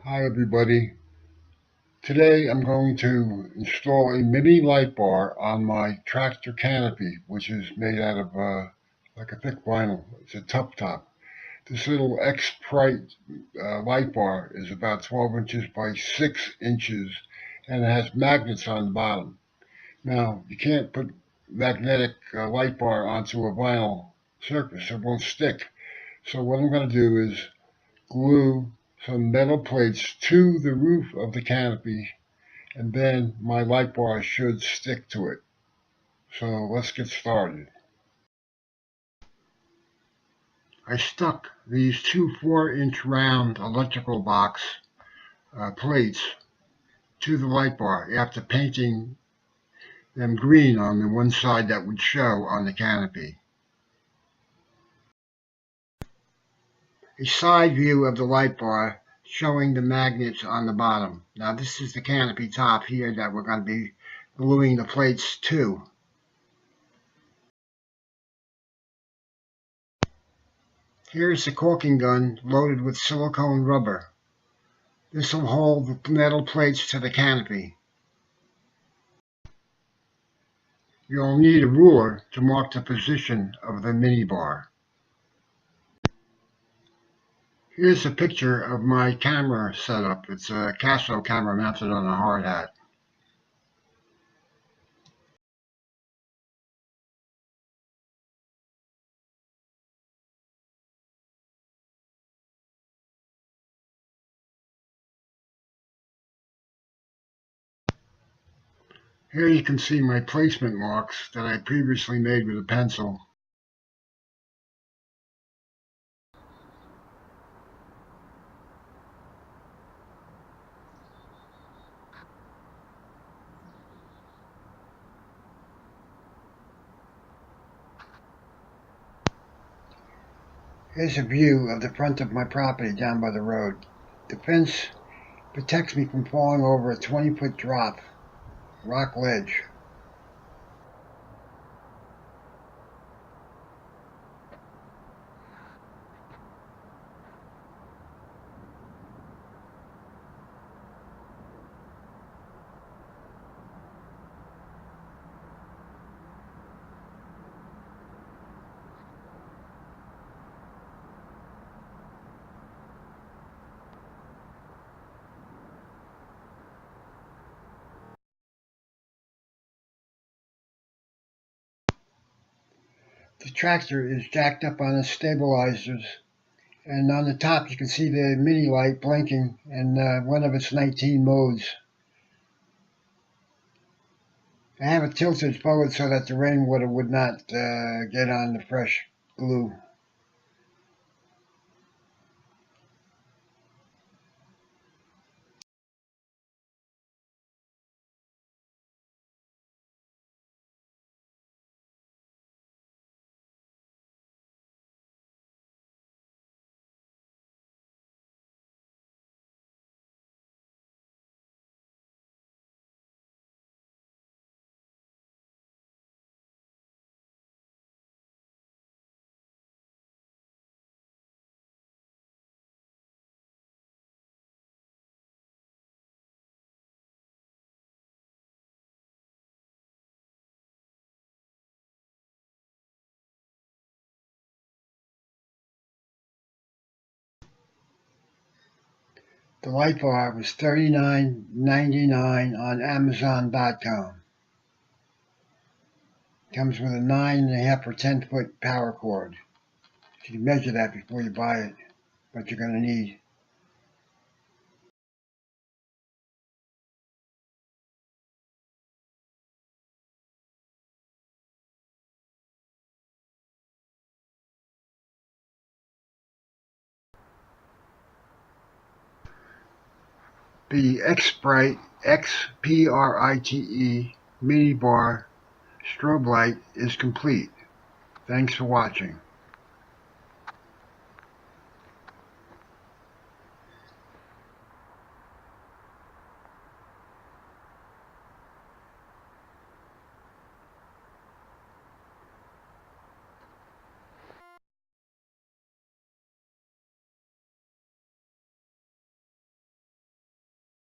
Hi everybody. Today I'm going to install a mini light bar on my tractor canopy, which is made out of like a thick vinyl. It's a Tufftop. This little Xprite light bar is about 12 inches by 6 inches and it has magnets on the bottom. Now, you can't put magnetic light bar onto a vinyl surface. It won't stick. So what I'm going to do is glue some metal plates to the roof of the canopy, and then my light bar should stick to it. So let's get started. I stuck these two 4-inch round electrical box plates to the light bar after painting them green on the one side that would show on the canopy. A side view of the light bar showing the magnets on the bottom. Now this is the canopy top here that we're going to be gluing the plates to. Here's the caulking gun loaded with silicone rubber. This will hold the metal plates to the canopy. You'll need a ruler to mark the position of the mini bar. Here's a picture of my camera setup. It's a Casio camera mounted on a hard hat. Here you can see my placement marks that I previously made with a pencil. Here's a view of the front of my property down by the road. The fence protects me from falling over a 20-foot drop, rock ledge. The tractor is jacked up on its stabilizers, and on the top you can see the mini light blinking in one of its 19 modes. I have it tilted forward so that the rainwater would not get on the fresh glue. The light bar was $39.99 on Amazon.com. Comes with a 9.5 or 10-foot power cord. You can measure that before you buy it, what you're going to need. The Xprite, Xprite Mini Bar Strobe Light is complete. Thanks for watching.